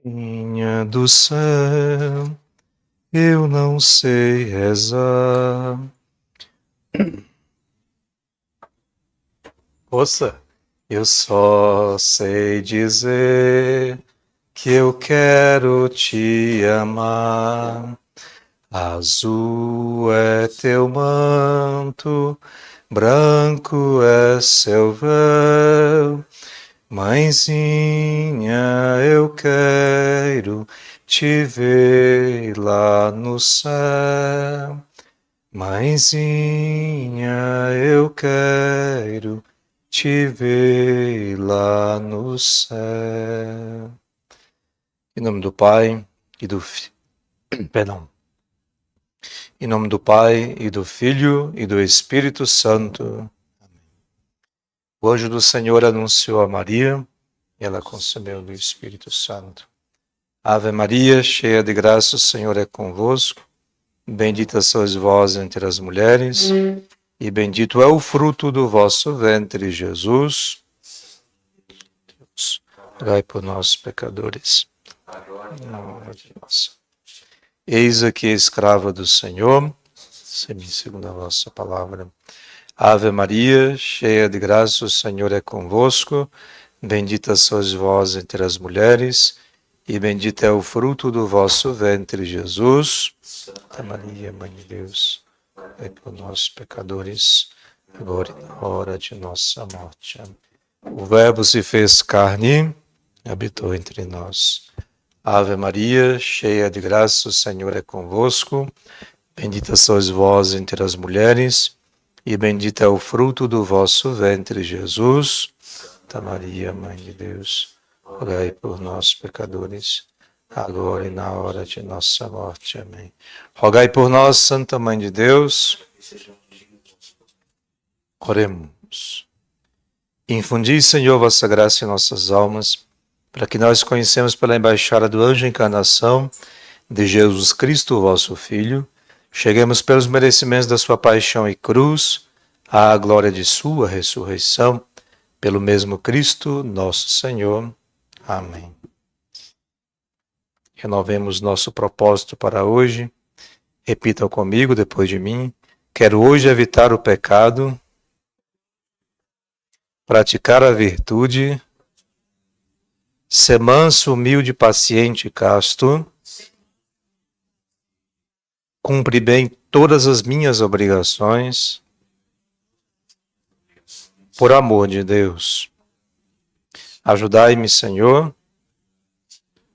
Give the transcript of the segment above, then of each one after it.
Rainha do céu, eu não sei rezar. Moça, eu só sei dizer que eu quero te amar. Azul é teu manto, branco é seu véu. Mãezinha, eu quero te ver lá no céu. Mãezinha, eu quero te ver lá no céu. Em nome do Pai e do Filho, perdão. Em nome do Pai e do Filho e do Espírito Santo. O anjo do Senhor anunciou a Maria e ela concebeu do Espírito Santo. Ave Maria, cheia de graça, o Senhor é convosco. Bendita sois vós entre as mulheres, e bendito é o fruto do vosso ventre, Jesus. Deus, rogai por nós, pecadores. Na hora de nossa. Eis aqui a escrava do Senhor, semi segundo a vossa palavra. Ave Maria, cheia de graça, o Senhor é convosco. Bendita sois vós entre as mulheres, e bendito é o fruto do vosso ventre, Jesus. Santa Maria, Mãe de Deus, rogai por nós, pecadores, agora e na hora de nossa morte. Amém. O Verbo se fez carne e habitou entre nós. Ave Maria, cheia de graça, o Senhor é convosco. Bendita sois vós entre as mulheres, e bendito é o fruto do vosso ventre, Jesus. Santa Maria, Mãe de Deus, rogai por nós, pecadores, agora e na hora de nossa morte. Amém. Rogai por nós, Santa Mãe de Deus. Oremos. Infundi, Senhor, vossa graça em nossas almas, para que nós conhecemos pela embaixada do anjo encarnação de Jesus Cristo, vosso Filho, cheguemos pelos merecimentos da sua paixão e cruz, à glória de sua ressurreição, pelo mesmo Cristo, nosso Senhor. Amém. Renovemos nosso propósito para hoje. Repitam comigo depois de mim. Quero hoje evitar o pecado, praticar a virtude, ser manso, humilde, paciente e casto, cumprir bem todas as minhas obrigações, por amor de Deus. Ajudai-me, Senhor,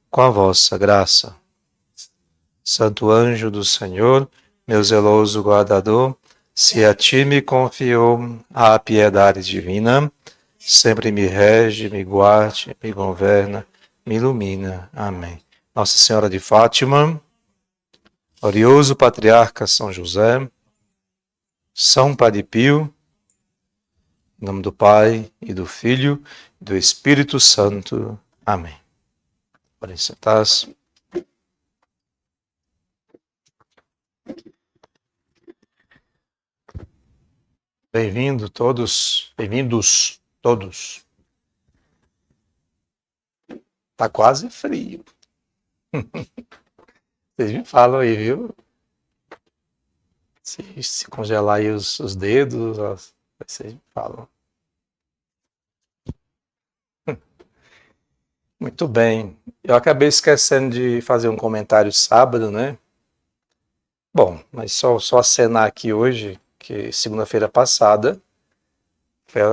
com a vossa graça. Santo anjo do Senhor, meu zeloso guardador, se a ti me confiou a piedade divina, sempre me rege, me guarde, me governa, me ilumina. Amém. Nossa Senhora de Fátima, glorioso patriarca São José, São Padre Pio, em nome do Pai e do Filho e do Espírito Santo. Amém. Podem sentar-se. Bem-vindos todos. Tá quase frio. Vocês me falam aí, viu? Se congelar aí os dedos, vocês me falam. Muito bem. Eu acabei esquecendo de fazer um comentário sábado, né? Bom, mas só acenar aqui hoje, que segunda-feira passada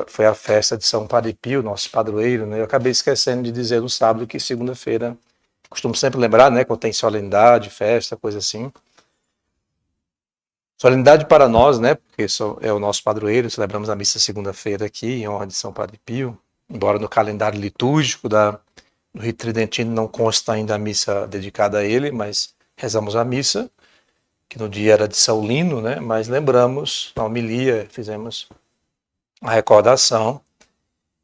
foi a festa de São Padre Pio, nosso padroeiro, né? Eu acabei esquecendo de dizer no sábado que segunda-feira, costumo sempre lembrar, né? Quando tem solenidade, festa, coisa assim. Solenidade para nós, né? Porque é o nosso padroeiro, celebramos a missa segunda-feira aqui, em honra de São Padre Pio, embora no calendário litúrgico do Rito Tridentino não consta ainda a missa dedicada a ele, mas rezamos a missa, que no dia era de São Lino, né? Mas lembramos, na homilia, fizemos a recordação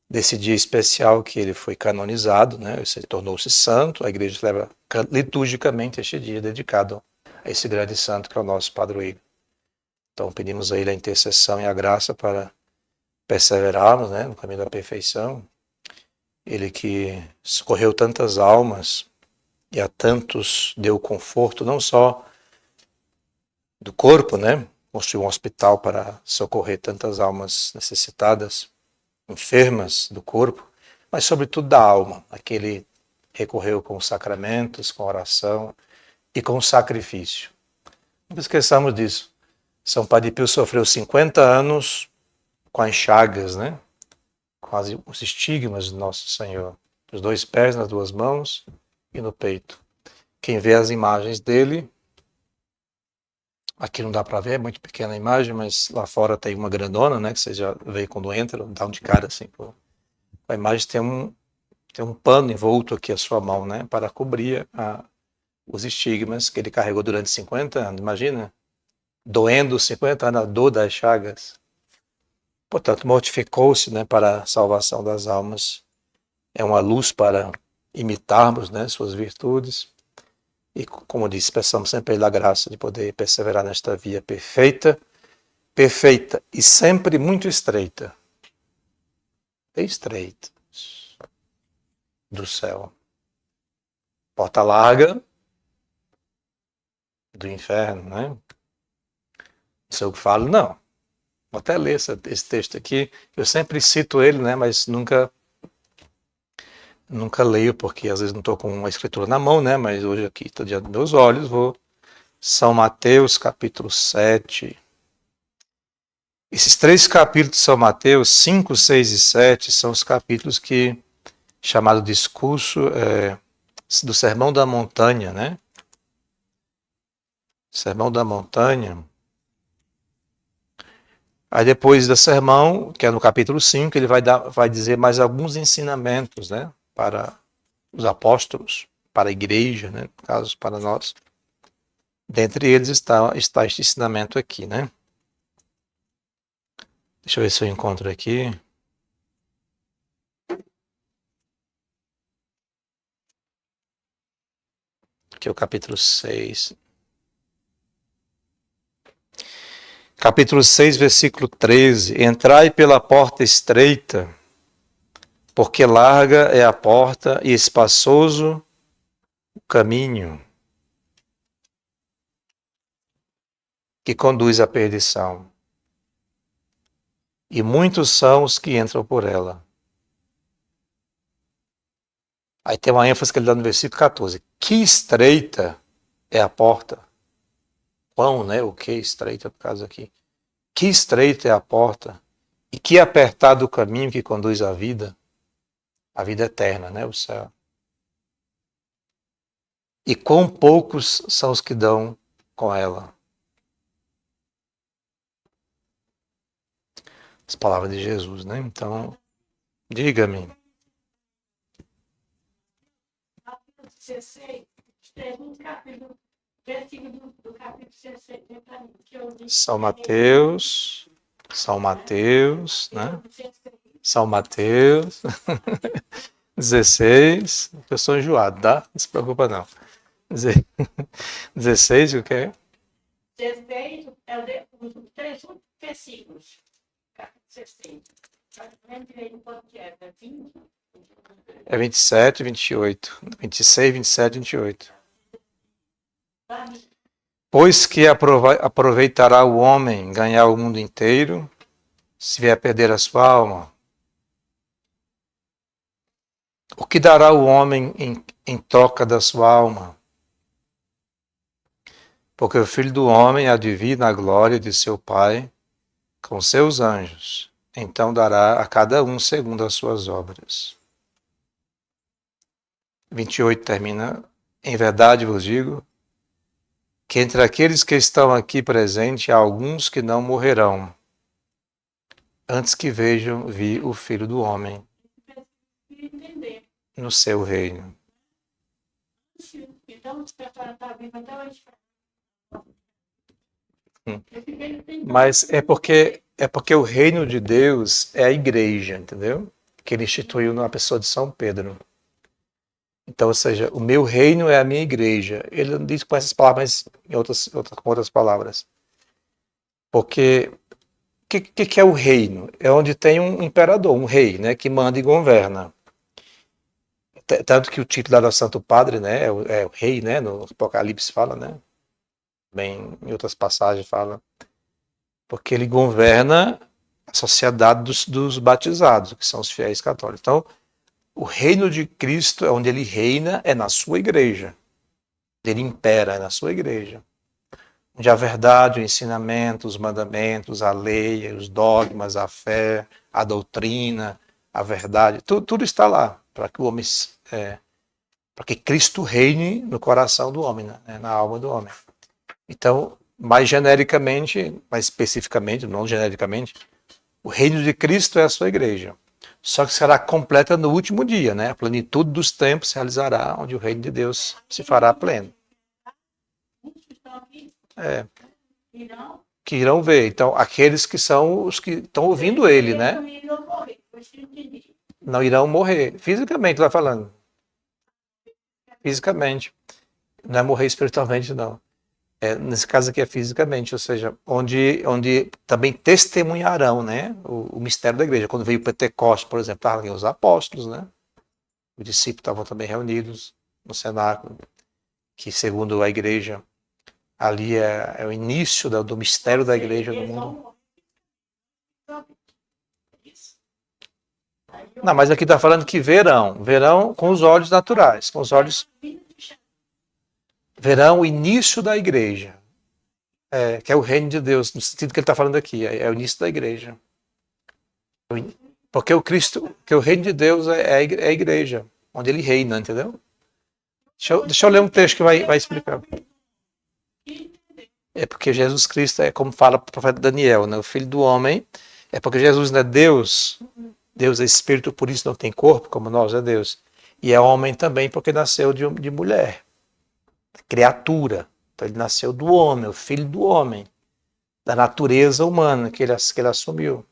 desse dia especial que ele foi canonizado, né? Ele tornou-se santo, a igreja celebra liturgicamente este dia dedicado a esse grande santo que é o nosso padroeiro. Então pedimos a ele a intercessão e a graça para perseverarmos, né, no caminho da perfeição. Ele que socorreu tantas almas e a tantos deu conforto, não só do corpo, né? Construiu um hospital para socorrer tantas almas necessitadas, enfermas do corpo, mas sobretudo da alma. Aquele recorreu com os sacramentos, com a oração e com o sacrifício. Não esqueçamos disso. São Padre Pio sofreu 50 anos com as chagas, né? Quase os estigmas de Nosso Senhor, nos 2 pés, nas 2 mãos e no peito. Quem vê as imagens dele, aqui não dá para ver, é muito pequena a imagem, mas lá fora tem uma grandona, né? Que você já vê quando entra, dá um de cara assim. Pô. A imagem tem um pano envolto aqui a sua mão, né? Para cobrir os estigmas que ele carregou durante 50 anos. Imagina, doendo 50 anos, a dor das chagas. Portanto, mortificou-se, né, para a salvação das almas. É uma luz para imitarmos, né, suas virtudes. E, como disse, peçamos sempre a graça de poder perseverar nesta via perfeita, perfeita e sempre muito estreita. Estreita do céu. Porta larga do inferno, né? Não sei o que falo, não. Vou até ler esse texto aqui. Eu sempre cito ele, né? Mas nunca leio, porque às vezes não estou com uma escritura na mão, né? Mas hoje aqui está diante dos meus olhos. Vou. São Mateus, capítulo 7. Esses 3 capítulos de São Mateus, 5, 6 e 7, são os capítulos que, chamado discurso do Sermão da Montanha, né? Sermão da Montanha. Aí depois do sermão, que é no capítulo 5, ele vai dizer mais alguns ensinamentos, né, para os apóstolos, para a igreja, né, no caso, para nós. Dentre eles está este ensinamento aqui, né. Deixa eu ver se eu encontro aqui. Aqui é o capítulo 6. Capítulo 6, versículo 13. Entrai pela porta estreita, porque larga é a porta e espaçoso o caminho que conduz à perdição. E muitos são os que entram por ela. Aí tem uma ênfase que ele dá no versículo 14. Que estreita é a porta. Quão, né? O que estreita, por causa aqui. Que estreita é a porta. E que apertado o caminho que conduz à vida. A vida eterna, né? O céu. E quão poucos são os que dão com ela. As palavras de Jesus, né? Então, diga-me. 16, capítulo, versículo do capítulo 16, São Mateus, né? São Mateus, 16, eu sou enjoado, tá? Não se preocupa não. 16, o que é? 16 é os 3 versículos, capítulo 16. É 27, 28. 26, 27, 28. Pois que aproveitará o homem ganhar o mundo inteiro, se vier perder a sua alma? O que dará o homem em troca da sua alma? Porque o Filho do Homem há de vir na glória de seu Pai com seus anjos. Então dará a cada um segundo as suas obras. 28 termina. Em verdade vos digo que entre aqueles que estão aqui presentes há alguns que não morrerão antes que vejam vir o Filho do Homem no seu reino. Mas é porque o reino de Deus é a igreja, entendeu? Que ele instituiu na pessoa de São Pedro. Então, ou seja, o meu reino é a minha igreja. Ele não diz com essas palavras, mas com outras palavras. Porque o que é o reino? É onde tem um imperador, um rei, né, que manda e governa. Tanto que o título da Santo Padre, né, é o rei, né, no Apocalipse fala, né, bem, em outras passagens fala, porque ele governa a sociedade dos batizados, que são os fiéis católicos. Então, o reino de Cristo, onde ele reina, é na sua igreja. Ele impera, é na sua igreja. Onde a verdade, o ensinamento, os mandamentos, a lei, os dogmas, a fé, a doutrina, a verdade, tudo está lá para que o homem, para que Cristo reine no coração do homem, né, na alma do homem. Então, mais genericamente, mais especificamente, não genericamente, o reino de Cristo é a sua igreja. Só que será completa no último dia, né? A plenitude dos tempos se realizará, onde o reino de Deus se fará pleno. Muitos estão aqui, É, irão. que irão ver. Então, aqueles que são os que estão ouvindo ele, né? Também irão morrer, foi isso que eu entendi. Não irão morrer. Fisicamente, lá falando. Fisicamente. Não é morrer espiritualmente, não. Nesse caso aqui é fisicamente, ou seja, onde também testemunharão, né, o mistério da igreja. Quando veio o Pentecostes, por exemplo, estavam os apóstolos, né? Os discípulos estavam também reunidos no cenáculo, que segundo a igreja, ali é o início do mistério da igreja no mundo. Não, mas aqui está falando que verão com os olhos naturais, com os olhos. Verão o início da igreja, que é o reino de Deus, no sentido que ele está falando aqui, é o início da igreja. Porque o reino de Deus é a igreja, onde ele reina, entendeu? Deixa eu ler um texto que vai explicar. É porque Jesus Cristo é como fala o profeta Daniel, né? O filho do homem, é porque Jesus não é Deus, Deus é espírito, por isso não tem corpo, como nós é Deus. E é homem também porque nasceu de mulher, criatura. Então ele nasceu do homem, o filho do homem, da natureza humana que ele assumiu.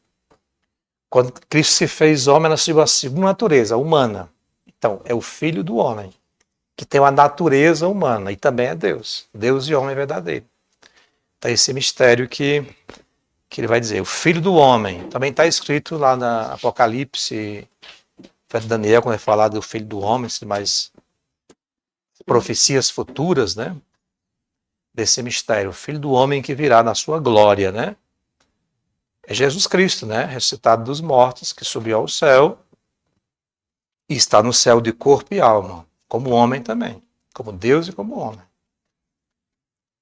Quando Cristo se fez homem, nasceu a segunda natureza, humana. Então, é o filho do homem, que tem uma natureza humana e também é Deus. Deus e homem verdadeiro. Então, esse mistério que ele vai dizer. O filho do homem. Também está escrito lá na Apocalipse, Daniel, quando é falado do filho do homem, mais profecias futuras, né? Desse mistério. O filho do homem que virá na sua glória, né? É Jesus Cristo, né? Ressuscitado dos mortos, que subiu ao céu e está no céu de corpo e alma, como homem também, como Deus e como homem.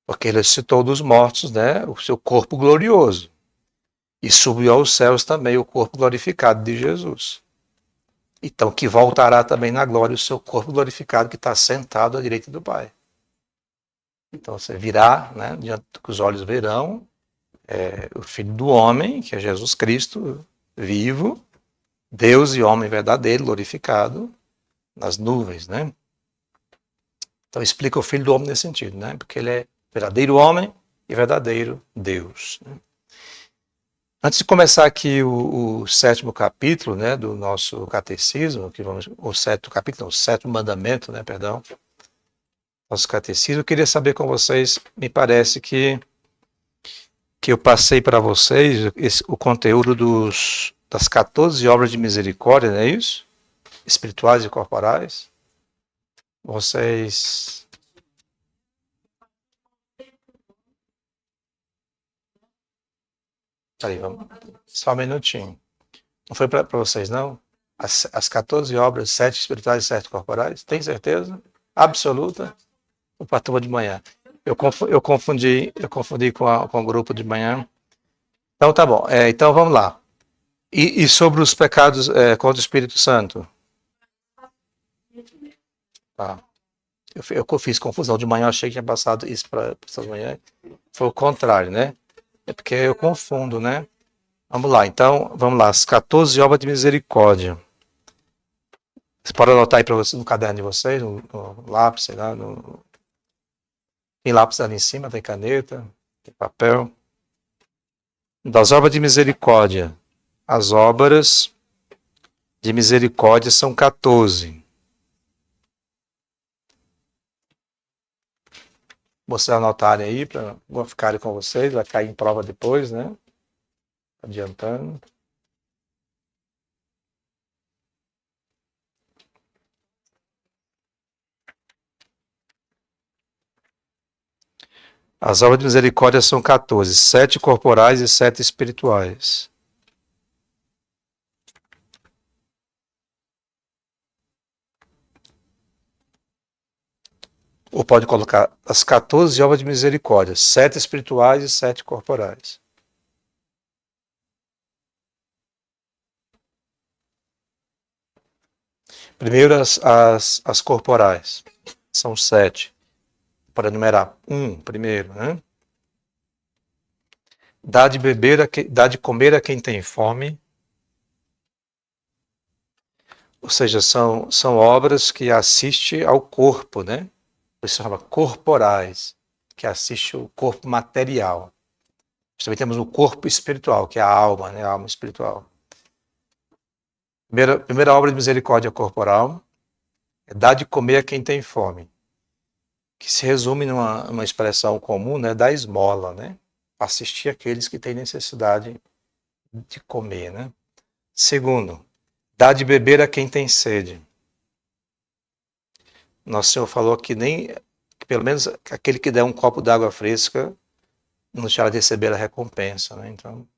Porque ele ressuscitou dos mortos, né? O seu corpo glorioso. E subiu aos céus também o corpo glorificado de Jesus. Então, que voltará também na glória o seu corpo glorificado que está sentado à direita do Pai. Então, você virá, né? Diante do que os olhos verão, o Filho do Homem, que é Jesus Cristo, vivo, Deus e homem verdadeiro, glorificado, nas nuvens, né? Então explica o Filho do Homem nesse sentido, né? Porque ele é verdadeiro homem e verdadeiro Deus. Né? Antes de começar aqui o sétimo capítulo, né, do nosso catecismo, o sétimo capítulo, não, o sétimo mandamento, né, perdão, nosso catecismo, eu queria saber com vocês, me parece que eu passei para vocês o conteúdo das 14 obras de misericórdia, não é isso? Espirituais e corporais. Vocês... Peraí, vamos... Só um minutinho. Não foi para vocês, não? As 14 obras, 7 espirituais e 7 corporais? Tem certeza? Absoluta? Ou para a turma de manhã? Eu confundi com o grupo de manhã. Então tá bom. Então vamos lá. E sobre os pecados contra o Espírito Santo? Tá. Eu fiz confusão. De manhã eu achei que tinha passado isso para essa manhã. Foi o contrário, né? É porque eu confundo, né? Vamos lá. Então, vamos lá. As 14 obras de misericórdia. Você pode anotar aí para vocês no caderno de vocês, no lápis, sei lá. Tem lápis ali em cima, tem caneta, tem papel. Das obras de misericórdia. As obras de misericórdia são 14. Vocês anotarem aí, para ficarem com vocês, vai cair em prova depois, né? Adiantando. As obras de misericórdia são 14, 7 corporais e 7 espirituais. Ou pode colocar as 14 obras de misericórdia, 7 espirituais e 7 corporais. Primeiro as corporais. São 7. Para enumerar. Primeiro, né? Dá de comer a quem tem fome. Ou seja, são obras que assistem ao corpo, né? Por isso se chama corporais, que assiste o corpo material. Nós também temos o corpo espiritual, que é a alma, né? A alma espiritual. Primeira obra de misericórdia corporal é dar de comer a quem tem fome, que se resume numa expressão comum, né? Da esmola, né? Assistir aqueles que têm necessidade de comer, né? Segundo, dar de beber a quem tem sede. Nosso Senhor falou que pelo menos aquele que der um copo d'água fresca não deixará de receber a recompensa, né? Então,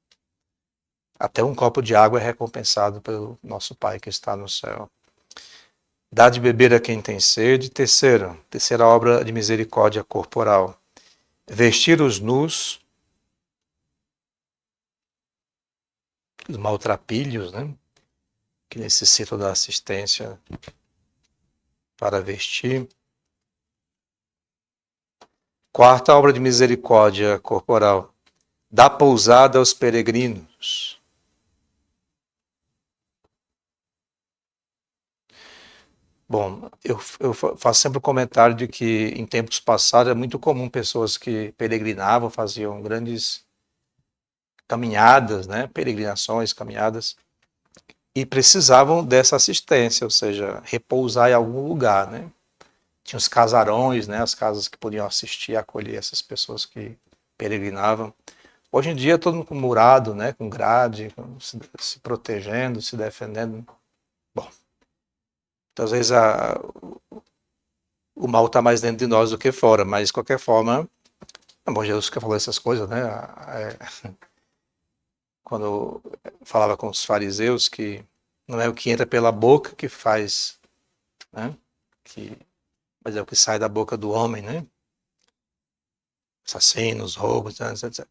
até um copo de água é recompensado pelo nosso Pai que está no céu. Dá de beber a quem tem sede. Terceira obra de misericórdia corporal. Vestir os nus, os maltrapilhos, né? Que necessitam da assistência para vestir. Quarta obra de misericórdia corporal. Dá pousada aos peregrinos. Bom, eu faço sempre o comentário de que em tempos passados é muito comum pessoas que peregrinavam, faziam grandes caminhadas, né? Peregrinações, caminhadas, e precisavam dessa assistência, ou seja, repousar em algum lugar, né? Tinha os casarões, né? As casas que podiam assistir, acolher essas pessoas que peregrinavam. Hoje em dia todo mundo murado, né? Com grade, se protegendo, se defendendo. Bom, então, às vezes o mal está mais dentro de nós do que fora, mas de qualquer forma, bom, Jesus que falou essas coisas, né? Quando falava com os fariseus que não é o que entra pela boca que faz, né? Mas é o que sai da boca do homem, né? Assassinos, roubos, etc.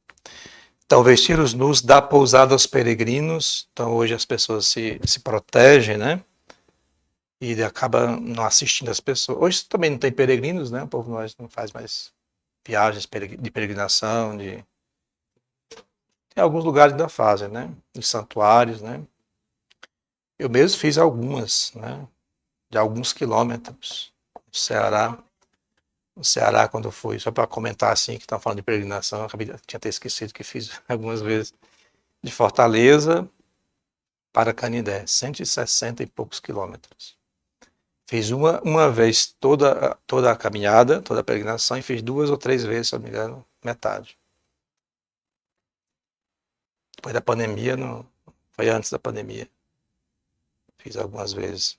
Então, vestir os nus dá pousada aos peregrinos. Então, hoje as pessoas se protegem, né? E acaba não assistindo as pessoas. Hoje também não tem peregrinos, né? O povo não faz mais viagens de peregrinação, Tem alguns lugares ainda fazem, né? De santuários, né? Eu mesmo fiz algumas, né? De alguns quilômetros no Ceará. No Ceará, quando eu fui, só para comentar assim, que estão falando de peregrinação, tinha até esquecido que fiz algumas vezes. De Fortaleza para Canindé, 160 e poucos quilômetros. Fiz uma vez toda a caminhada, toda a peregrinação, e fiz 2 ou 3 vezes, se não me engano, metade. Depois da pandemia, não, foi antes da pandemia. Fiz algumas vezes.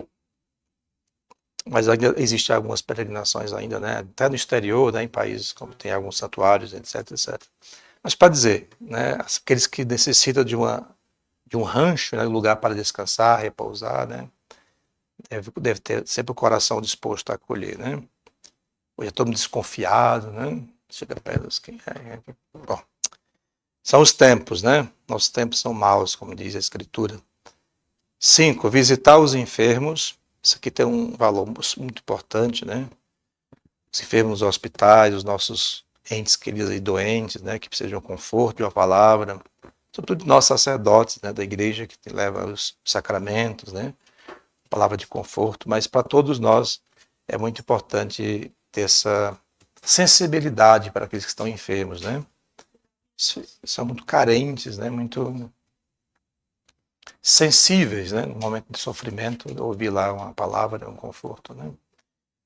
Mas ainda existem algumas peregrinações ainda, né? Até no exterior, né? Em países como tem alguns santuários, etc, etc. Mas para dizer, né? Aqueles que necessitam de um rancho, né? Um lugar para descansar, repousar, né? Deve ter sempre o coração disposto a acolher, né? Hoje é todo mundo desconfiado, né? Chega perto dos que... Bom, são os tempos, né? Nossos tempos são maus, como diz a Escritura. 5. Visitar os enfermos. Isso aqui tem um valor muito importante, né? Os enfermos nos hospitais, os nossos entes queridos e doentes, né? Que precisam de um conforto, de uma palavra. Sobretudo nós sacerdotes, né? Da igreja que leva os sacramentos, né? Palavra de conforto. Mas para todos nós é muito importante ter essa sensibilidade para aqueles que estão enfermos, né? São muito carentes, né? Muito sensíveis, né? No momento de sofrimento, ouvir lá uma palavra, um conforto, né?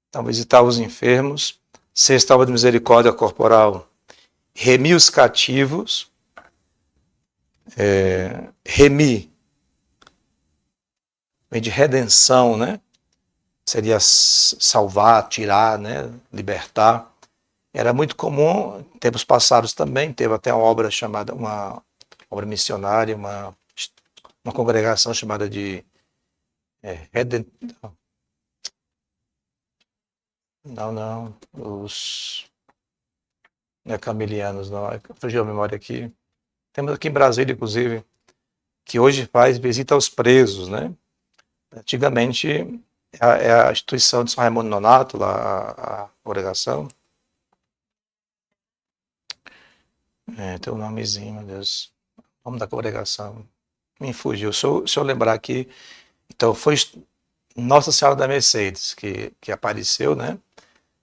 Então, visitar os enfermos. Sexta obra de misericórdia corporal. Remir os cativos. Remir vem de redenção, né? Seria salvar, tirar, né? Libertar. Era muito comum, em tempos passados também, teve até uma obra chamada, uma obra missionária, uma congregação chamada de Reden... Não, os... Não é Camilianos, não, fugiu a memória aqui. Temos aqui em Brasília, inclusive, que hoje faz visita aos presos, né? Antigamente, é a instituição de São Raimundo Nonato, lá, a congregação. Tem um nomezinho, meu Deus. O nome da congregação. Me fugiu. Se eu lembrar aqui. Então, foi Nossa Senhora da Mercedes que apareceu, né?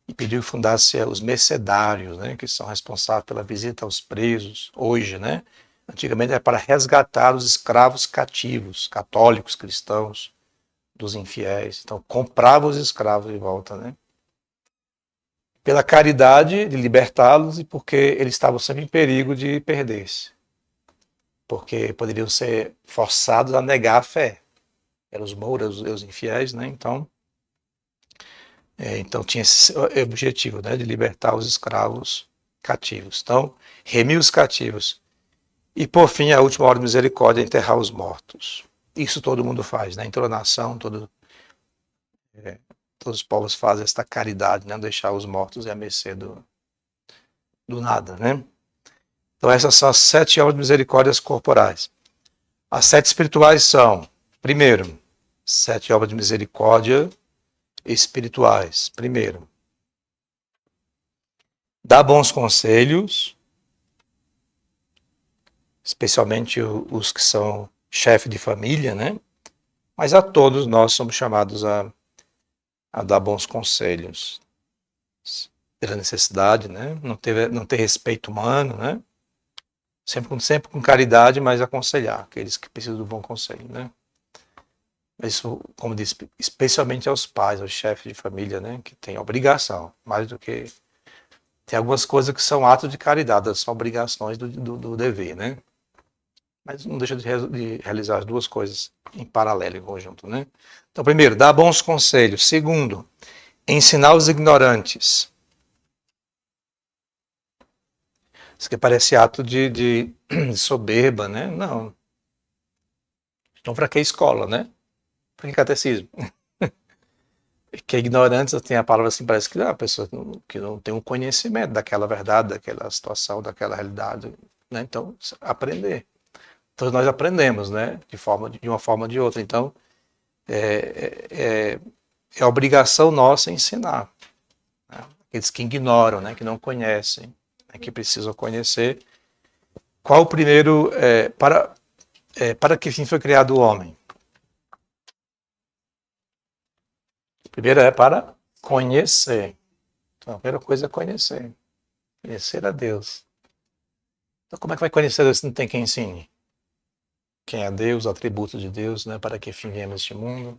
E pediu que fundasse os mercedários, né? Que são responsáveis pela visita aos presos, hoje, né? Antigamente era para resgatar os escravos cativos, católicos, cristãos, dos infiéis. Então, comprava os escravos de volta, né? Pela caridade de libertá-los e porque eles estavam sempre em perigo de perder-se. Porque poderiam ser forçados a negar a fé. Eram os mouros, os infiéis, né? Então tinha esse objetivo, né? De libertar os escravos cativos. Então, remir os cativos. E, por fim, a última hora de misericórdia é enterrar os mortos. Isso todo mundo faz, né? Em toda nação, todos os povos fazem esta caridade, né? Deixar os mortos à mercê do nada, né? Então essas são as 7 obras de misericórdias corporais. As 7 espirituais são, primeiro, 7 obras de misericórdia espirituais. Primeiro, dar bons conselhos, especialmente os que são chefe de família, né? Mas a todos nós somos chamados a dar bons conselhos. Pela necessidade, né? Não ter respeito humano, né? Sempre com caridade, mas aconselhar aqueles que precisam do bom conselho, né? Isso, como disse, especialmente aos pais, aos chefes de família, né? Que tem obrigação, mais do que... Tem algumas coisas que são atos de caridade, são obrigações do dever, né? Mas não deixa de realizar as duas coisas em paralelo, em conjunto, né? Então, primeiro, dar bons conselhos. Segundo, ensinar os ignorantes. Isso que parece ato de soberba, né? Não. Então, para que escola, né? Para que catecismo? Que ignorância tem a palavra assim, parece que é a pessoa que não tem um conhecimento daquela verdade, daquela situação, daquela realidade, né? Então, aprender. Todos nós aprendemos, né? De uma forma ou de outra. Então, é obrigação nossa ensinar. Né? Aqueles que ignoram, né? Que não conhecem, né? Que precisam conhecer. Qual o primeiro... para que fim foi criado o homem? Primeiro é para conhecer. Então, a primeira coisa é conhecer. Conhecer a Deus. Então, como é que vai conhecer Deus se não tem quem ensine? Quem é Deus, atributos de Deus, né? Para que fim viemos este mundo?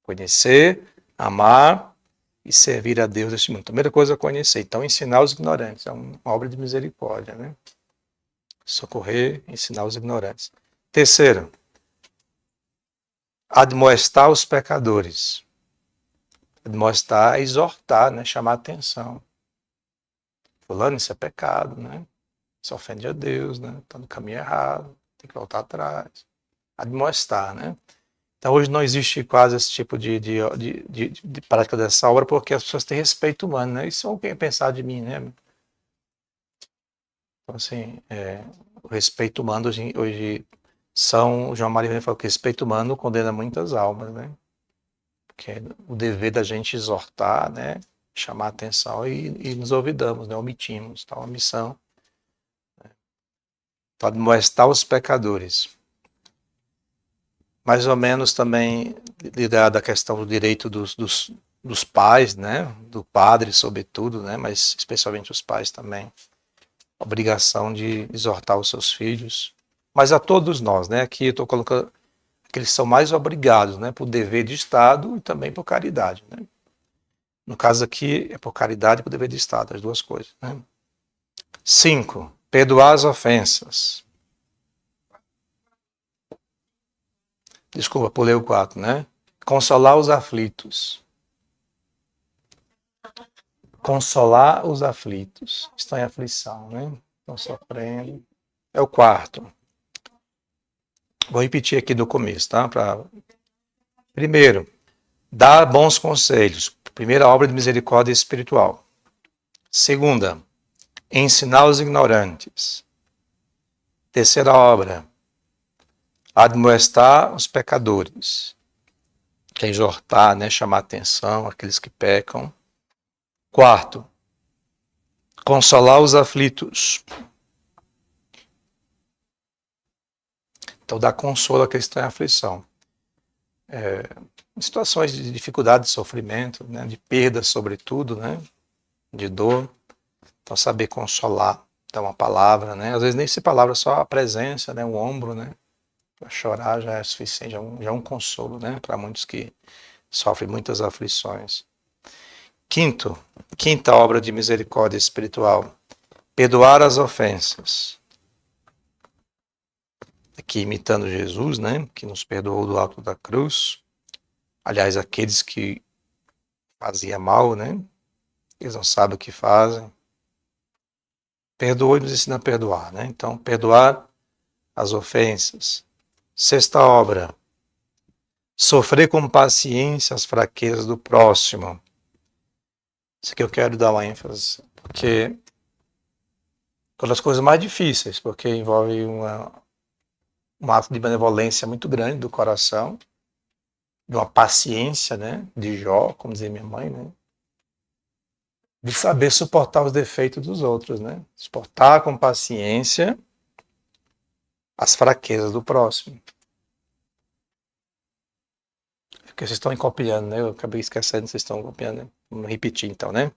Conhecer, amar e servir a Deus neste mundo. A primeira coisa é conhecer. Então, ensinar os ignorantes. É uma obra de misericórdia, né? Socorrer, ensinar os ignorantes. Terceiro, admoestar os pecadores. Admoestar é exortar, né? Chamar a atenção. Fulano, isso é pecado, né? Isso ofende a Deus, né? Está no caminho errado, tem que voltar atrás. Admoestar, né? Então hoje não existe quase esse tipo de prática dessa obra porque as pessoas têm respeito humano, né? Isso é o que pensar de mim, né? Então assim, o respeito humano hoje São João Maria falou que respeito humano condena muitas almas, né? Porque é o dever da gente exortar, né? Chamar a atenção e nos olvidamos, né? Omitimos, tá? Uma missão. Para admoestar os pecadores. Mais ou menos também ligado à questão do direito dos pais, né? Do padre, sobretudo, né? Mas especialmente os pais também. Obrigação de exortar os seus filhos. Mas a todos nós, né? Aqui eu estou colocando que eles são mais obrigados, né? Por dever de Estado e também por caridade, né? No caso aqui é por caridade e por dever de Estado, as duas coisas, né? 5. Perdoar as ofensas. Desculpa, pulei o 4, né? Consolar os aflitos. consolar os aflitos, estão em aflição, né? Estão sofrendo. É o quarto. Vou repetir aqui do começo, tá? Primeiro, dar bons conselhos. Primeira obra de misericórdia espiritual. Segunda, ensinar os ignorantes. Terceira obra, admoestar os pecadores. Que é exortar, né? Chamar atenção aqueles que pecam. Quarto, consolar os aflitos. Então, dar consolo a quem está em aflição. Em situações de dificuldade, de sofrimento, né? De perda, sobretudo, né? De dor. Então, saber consolar, dar uma palavra, né? Às vezes nem se palavra, só a presença, né? Um ombro, né? Para chorar já é suficiente, já é um consolo, né? Para muitos que sofrem muitas aflições. Quinta obra de misericórdia espiritual. Perdoar as ofensas. Aqui imitando Jesus, né? Que nos perdoou do alto da cruz. Aliás, aqueles que faziam mal, né? Eles não sabem o que fazem. Perdoa e nos ensina a perdoar, né? Então, perdoar as ofensas. Sexta obra. Sofrer com paciência as fraquezas do próximo. Isso aqui eu quero dar uma ênfase, porque uma das coisas mais difíceis, porque envolve um ato de benevolência muito grande do coração, de uma paciência, né? De Jó, como dizia minha mãe, né? De saber suportar os defeitos dos outros, né? Suportar com paciência as fraquezas do próximo. Porque vocês estão copiando, né? Eu acabei esquecendo, vocês estão copiando, né? Vamos repetir então, né?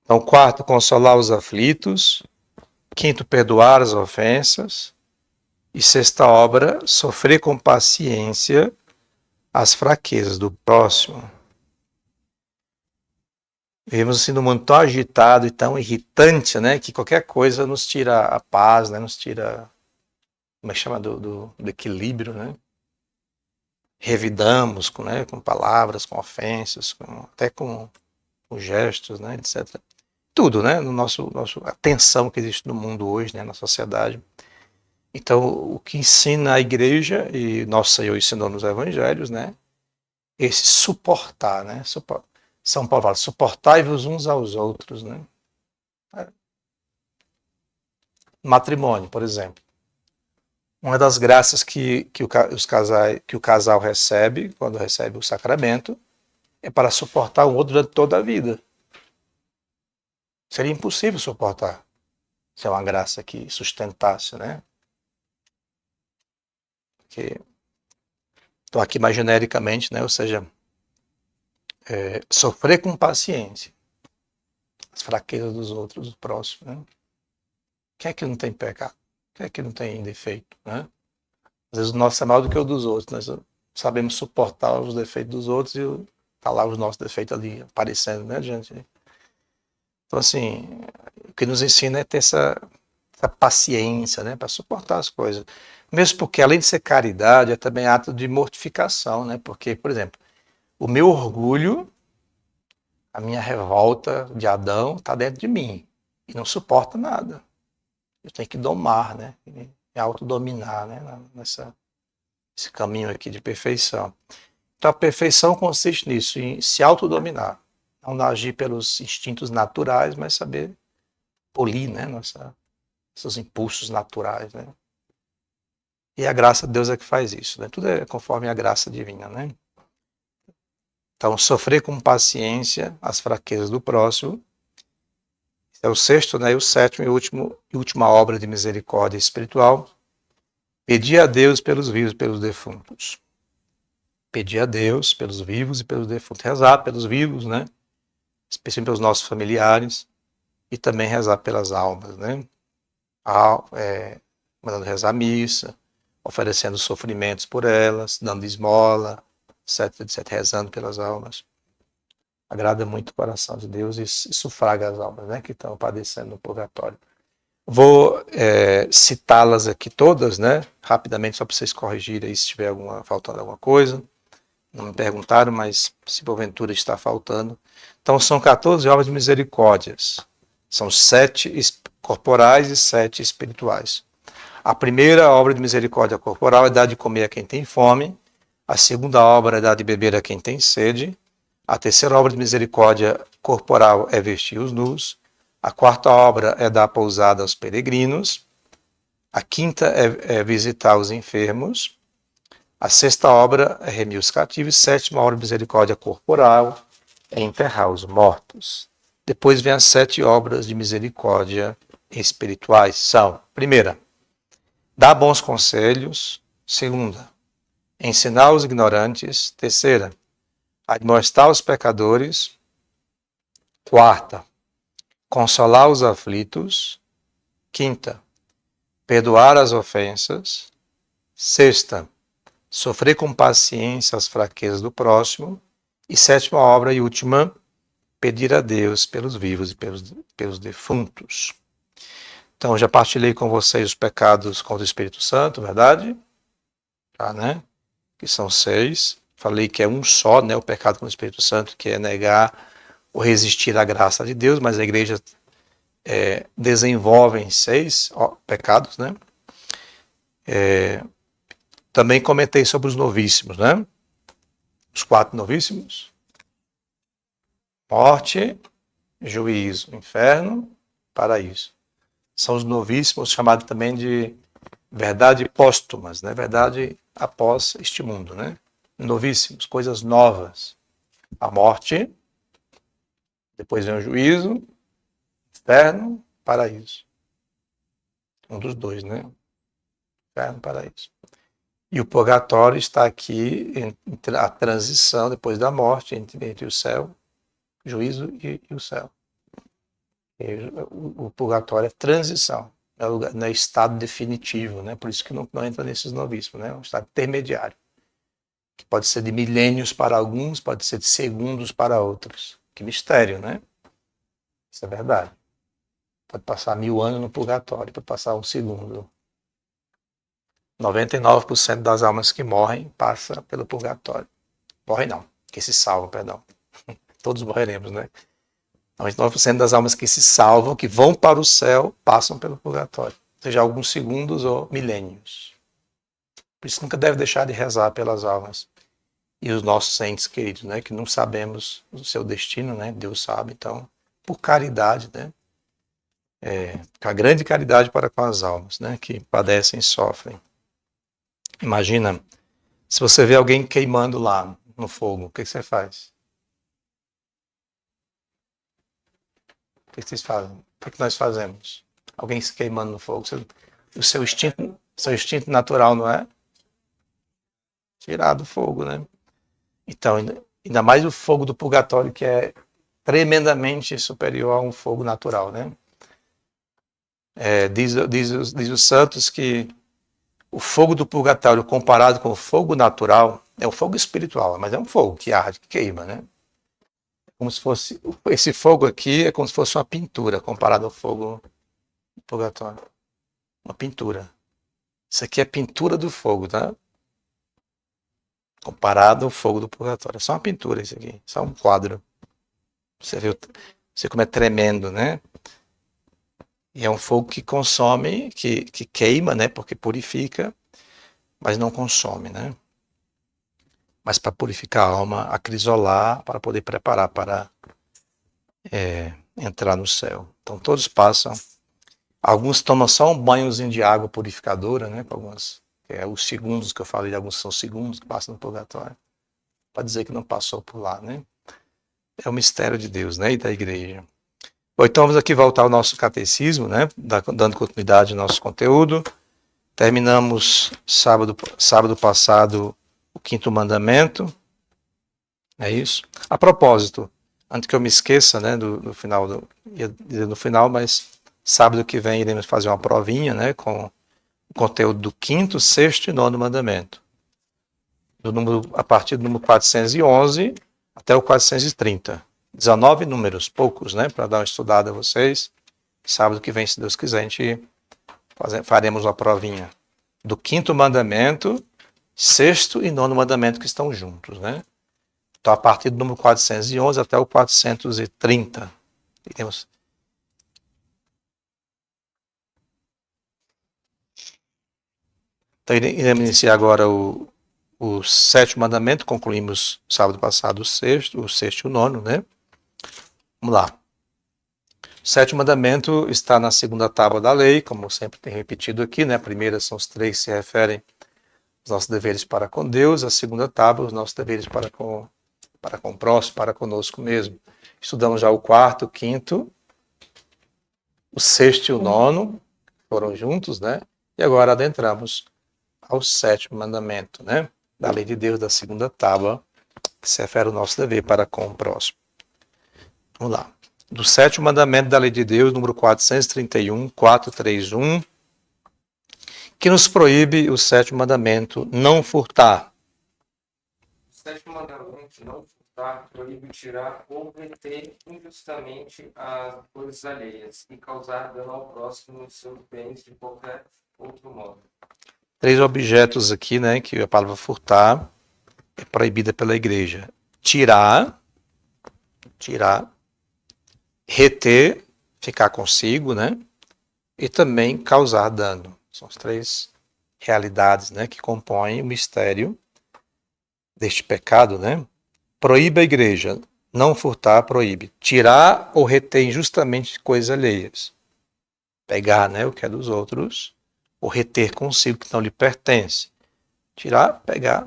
Então, quarto, consolar os aflitos. Quinto, perdoar as ofensas. E sexta obra, sofrer com paciência as fraquezas do próximo. Vivemos assim num mundo tão agitado e tão irritante, né? Que qualquer coisa nos tira a paz, né? Nos tira, como é que chama, do equilíbrio, né? Revidamos com palavras, com ofensas, até com gestos, né? Etc. Tudo, né? A tensão que existe no mundo hoje, né? Na sociedade. Então, o que ensina a igreja, e nosso Senhor ensinou nos evangelhos, né? Esse suportar, né? São Paulo fala, suportai-vos uns aos outros, né? Matrimônio, por exemplo. Uma das graças que o casal recebe, quando recebe o sacramento, é para suportar um outro durante toda a vida. Seria impossível suportar se é uma graça que sustentasse, né? Porque, então, aqui mais genericamente, né? Ou seja, sofrer com paciência as fraquezas dos outros, do próximo, né? Quem é que não tem pecado? Quem é que não tem defeito, né? Às vezes o nosso é maior do que o dos outros. Nós sabemos suportar os defeitos dos outros e tá lá os nossos defeitos ali aparecendo, né, gente? Então, assim, o que nos ensina é ter essa paciência, né, para suportar as coisas. Mesmo porque, além de ser caridade, é também ato de mortificação, né? Porque, por exemplo, o meu orgulho, a minha revolta de Adão está dentro de mim e não suporta nada. Eu tenho que domar, né? Me autodominar, né? Nesse caminho aqui de perfeição. Então, a perfeição consiste nisso, em se autodominar. Não agir pelos instintos naturais, mas saber polir, né? Nossos impulsos naturais, né? E a graça de Deus é que faz isso, né? Tudo é conforme a graça divina, né? Então, sofrer com paciência as fraquezas do próximo é o sexto, né? E o sétimo e última obra de misericórdia espiritual. Pedir a Deus pelos vivos e pelos defuntos. Pedir a Deus pelos vivos e pelos defuntos. Rezar pelos vivos, né? Especialmente pelos nossos familiares. E também rezar pelas almas, né? Mandando rezar a missa, oferecendo sofrimentos por elas, dando esmola, etc, etc, rezando pelas almas. Agrada muito o coração de Deus e sufraga as almas, né? Que estão padecendo no purgatório. Vou citá-las aqui todas, né? Rapidamente, só para vocês corrigirem aí se estiver faltando alguma coisa. Não me perguntaram, mas se porventura está faltando. Então são 14 obras de misericórdias. São 7 corporais e 7 espirituais. A primeira obra de misericórdia corporal é dar de comer a quem tem fome. A segunda obra é dar de beber a quem tem sede. A terceira obra de misericórdia corporal é vestir os nus. A quarta obra é dar pousada aos peregrinos. A quinta é visitar os enfermos. A sexta obra é remir os cativos. Sétima obra de misericórdia corporal é enterrar os mortos. Depois vem as 7 obras de misericórdia espirituais. São, primeira, dar bons conselhos. Segunda, ensinar os ignorantes. Terceira, admoestar os pecadores. Quarta, consolar os aflitos. Quinta, perdoar as ofensas. Sexta, sofrer com paciência as fraquezas do próximo. E sétima obra e última, pedir a Deus pelos vivos e pelos defuntos. Então, já partilhei com vocês os pecados contra o Espírito Santo, verdade? Tá, né? Que são 6. Falei que é um só, né? O pecado contra o Espírito Santo, que é negar ou resistir à graça de Deus, mas a igreja desenvolve em 6 pecados, né? Também comentei sobre os novíssimos, né? Os 4 novíssimos: morte, juízo, inferno, paraíso. São os novíssimos, chamados também de verdade póstumas, né? Verdade após este mundo, né? Novíssimos, coisas novas. A morte, depois vem o juízo, inferno, paraíso. Um dos dois, né? Inferno, paraíso. E o purgatório está aqui entre a transição, depois da morte, entre o céu, juízo e o céu. O purgatório é transição, não é estado definitivo, né? Por isso que não entra nesses novíssimos, né? É um estado intermediário, que pode ser de milênios para alguns, pode ser de segundos para outros. Que mistério, né? Isso é verdade. Pode passar 1000 anos no purgatório, pode passar um segundo. 99% das almas que morrem passa pelo purgatório. Morrem não, que se salvam, perdão. Todos morreremos, né? 99% das almas que se salvam, que vão para o céu, passam pelo purgatório. Seja alguns segundos ou milênios. Por isso nunca deve deixar de rezar pelas almas. E os nossos entes queridos, né? Que não sabemos o seu destino, né? Deus sabe, então, por caridade, né? Com a grande caridade para com as almas, né? Que padecem e sofrem. Imagina, se você vê alguém queimando lá no fogo, o que você faz? O que vocês fazem? O que nós fazemos? Alguém se queimando no fogo. O seu instinto natural, não é? Tirar do fogo, né? Então, ainda mais o fogo do purgatório, que é tremendamente superior a um fogo natural, né? Diz os santos que o fogo do purgatório, comparado com o fogo natural, é um fogo espiritual, mas é um fogo que arde, que queima, né? Como se fosse, esse fogo aqui é como se fosse uma pintura comparado ao fogo do purgatório. Uma pintura. Isso aqui é pintura do fogo, tá? Comparado ao fogo do purgatório. É só uma pintura isso aqui, só um quadro. Você vê como é tremendo, né? E é um fogo que consome, que queima, né? Porque purifica, mas não consome, né? Mas para purificar a alma, acrisolar, para poder preparar para entrar no céu. Então todos passam. Alguns tomam só um banhozinho de água purificadora, né? Algumas, os segundos que eu falei, alguns são segundos que passam no purgatório. Para dizer que não passou por lá, né? É o mistério de Deus, né? E da igreja. Bom, então vamos aqui voltar ao nosso catecismo, né? Dando continuidade ao nosso conteúdo. Terminamos sábado passado o 5º mandamento. É isso. A propósito, antes que eu me esqueça, né? Do final, ia dizer no final, mas sábado que vem iremos fazer uma provinha, né? Com o conteúdo do 5º, 6º e 9º mandamento. A partir do número 411 até o 430. 19 números, poucos, né? Para dar uma estudada a vocês. Sábado que vem, se Deus quiser, a gente faremos uma provinha do 5º mandamento sexto e nono mandamento que estão juntos, né? Então, a partir do número 411 até o 430. Temos. Então, iremos iniciar agora o sétimo mandamento. Concluímos sábado passado o sexto e o nono, né? Vamos lá. O sétimo mandamento está na segunda tábua da lei, como sempre tem repetido aqui, né? A primeira são os três que se referem aos nossos deveres para com Deus, a segunda tábua, os nossos deveres para com o próximo, para conosco mesmo. Estudamos já o quarto, o quinto, o sexto e o nono, foram juntos, né? E agora adentramos ao sétimo mandamento, né? Da lei de Deus, da segunda tábua, que se refere ao nosso dever para com o próximo. Vamos lá. Do sétimo mandamento da lei de Deus, número 431, 431, que nos proíbe o sétimo mandamento, não furtar. O sétimo mandamento, não furtar, proíbe tirar ou reter injustamente as coisas alheias e causar dano ao próximo nos seus bens de qualquer outro modo. 3 objetos aqui, né, que a palavra furtar é proibida pela igreja. Tirar, reter, ficar consigo, né, e também causar dano. São as 3 realidades, né, que compõem o mistério deste pecado, né? Proíbe a igreja, não furtar, proíbe. Tirar ou reter injustamente coisas alheias. Pegar, né, o que é dos outros, ou reter consigo que não lhe pertence. Tirar, pegar,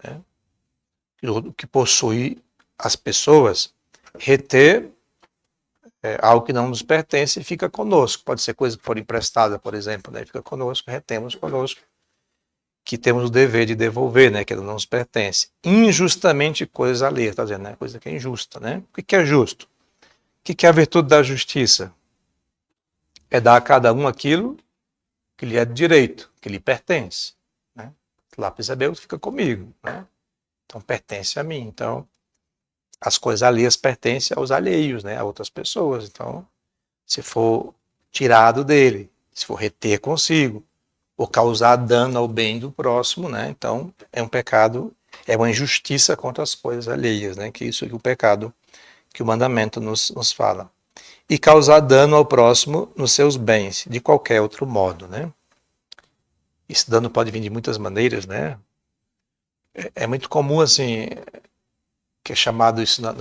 né, o que possui as pessoas. Reter algo que não nos pertence e fica conosco. Pode ser coisa que for emprestada, por exemplo, né, fica conosco, retemos conosco, que temos o dever de devolver, né, que não nos pertence. Injustamente coisas alheias, está dizendo, né, coisa que é injusta, né? O que é justo? O que é a virtude da justiça? É dar a cada um aquilo que lhe é de direito, que lhe pertence, né? Lápis é meu, fica comigo, né? Então pertence a mim. Então as coisas alheias pertencem aos alheios, né, a outras pessoas. Então, se for tirado dele, se for reter consigo, ou causar dano ao bem do próximo, né? Então é um pecado, é uma injustiça contra as coisas alheias, né? Que isso é o pecado que o mandamento nos fala. E causar dano ao próximo nos seus bens, de qualquer outro modo, né? Esse dano pode vir de muitas maneiras, né? É muito comum, assim, que é chamado isso no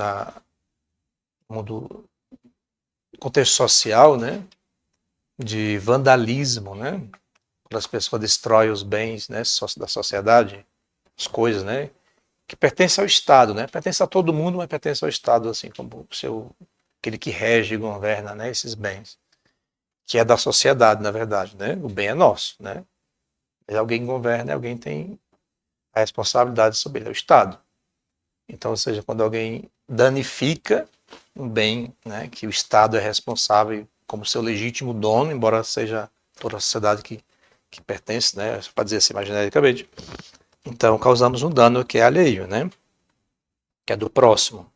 mundo, contexto social, né? De vandalismo, né? Quando as pessoas destroem os bens, né, da sociedade, as coisas, né, que pertencem ao Estado, né, pertence a todo mundo, mas pertence ao Estado, assim como aquele que rege e governa, né, esses bens, que é da sociedade, na verdade, né, o bem é nosso, né, mas alguém governa, alguém tem a responsabilidade sobre ele, é o Estado. Então, ou seja, quando alguém danifica um bem, né, que o Estado é responsável como seu legítimo dono, embora seja toda a sociedade que pertence, né, para dizer assim mais genericamente, então causamos um dano que é alheio, né, que é do próximo,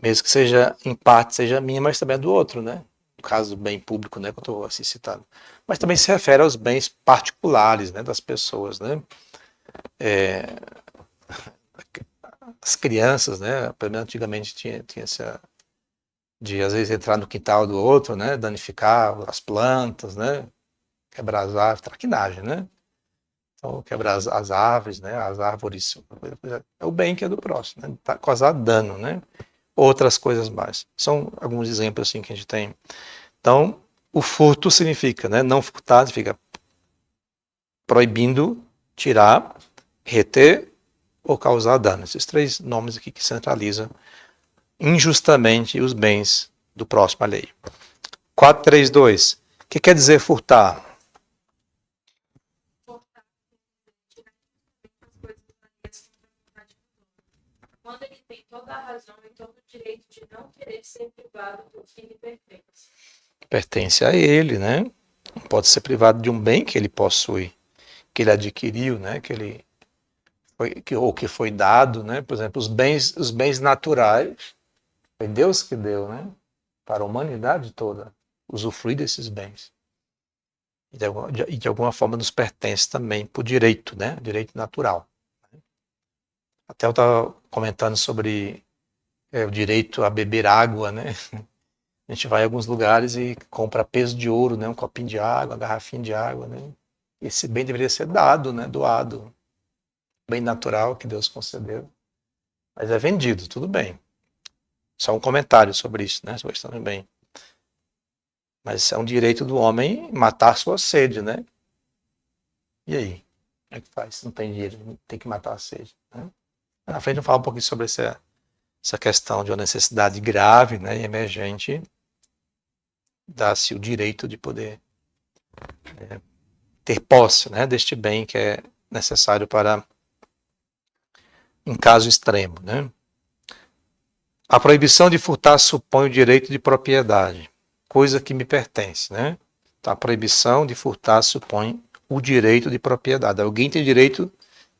mesmo que seja em parte seja minha, mas também é do outro, né, no caso do bem público, né, que eu estou assim citando, mas também se refere aos bens particulares, né, das pessoas, né, as crianças, né, pelo menos antigamente tinha essa de às vezes entrar no quintal do outro, né, danificar as plantas, né, quebrar as árvores, traquinagem, né? Então, quebrar as árvores, né? As árvores, é o bem que é do próximo, né? Tá, causar dano, né? Outras coisas mais. São alguns exemplos assim que a gente tem. Então, o furto significa, né? Não furtar significa proibindo, tirar, reter ou causar dano. Esses 3 nomes aqui que centralizam injustamente os bens do próximo alheio. 432. O que quer dizer furtar? Quando ele tem toda a razão e todo o direito de não querer ser privado do que lhe pertence. Pertence a ele, né? Não pode ser privado de um bem que ele possui, que ele adquiriu, né? Ou que foi dado, né? Por exemplo, os bens naturais, foi Deus que deu, né? Para a humanidade toda, usufruir desses bens. e de alguma forma nos pertence também por direito, né? Direito natural. Até eu estava comentando sobre o direito a beber água, né? A gente vai em alguns lugares e compra peso de ouro, né? Um copinho de água, uma garrafinha de água, né? Esse bem deveria ser dado, né? Doado. Bem natural que Deus concedeu. Mas é vendido, tudo bem. Só um comentário sobre isso, né? Sobre isso também. Mas é um direito do homem matar sua sede, né? E aí? Como é que faz? Não tem dinheiro, tem que matar a sede. Né? Na frente eu falo um pouquinho sobre essa questão de uma necessidade grave, né, e emergente, dá-se o direito de poder ter posse, né, deste bem que é necessário para um caso extremo. Né? A proibição de furtar supõe o direito de propriedade, coisa que me pertence. Né? Então, a proibição de furtar supõe o direito de propriedade. Alguém tem direito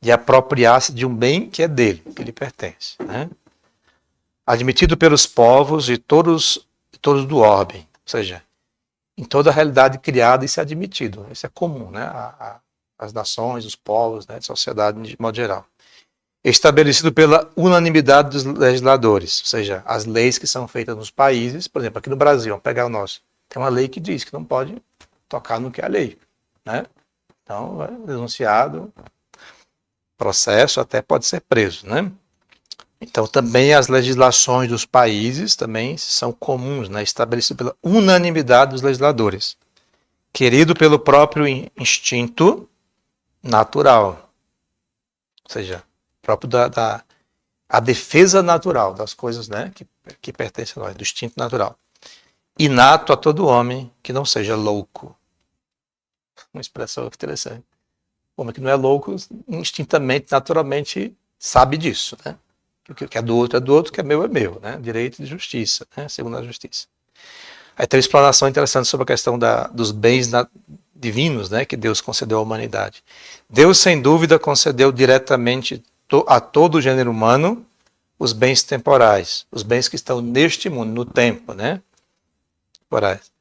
de apropriar-se de um bem que é dele, que lhe pertence. Né? Admitido pelos povos e todos do orbe, ou seja, em toda a realidade criada isso é admitido, isso é comum, né? As nações, os povos, né? A sociedade de modo geral. Estabelecido pela unanimidade dos legisladores, ou seja, as leis que são feitas nos países, por exemplo, aqui no Brasil, vamos pegar o nosso, tem uma lei que diz que não pode tocar no que é a lei, né? Então, é denunciado, processo, até pode ser preso, né? Então, também as legislações dos países também são comuns, né? Estabelecido pela unanimidade dos legisladores, querido pelo próprio instinto natural, ou seja, próprio a defesa natural das coisas, né? Que pertencem a nós, do instinto natural. Inato a todo homem que não seja louco. Uma expressão interessante. O homem que não é louco, instintamente, naturalmente, sabe disso, né? O que é do outro, o que é meu, né? Direito de justiça, né? Segundo a justiça. Aí tem uma explanação interessante sobre a questão dos bens divinos, né? Que Deus concedeu à humanidade. Deus, sem dúvida, concedeu diretamente a todo o gênero humano os bens temporais, os bens que estão neste mundo, no tempo, né? Temporais.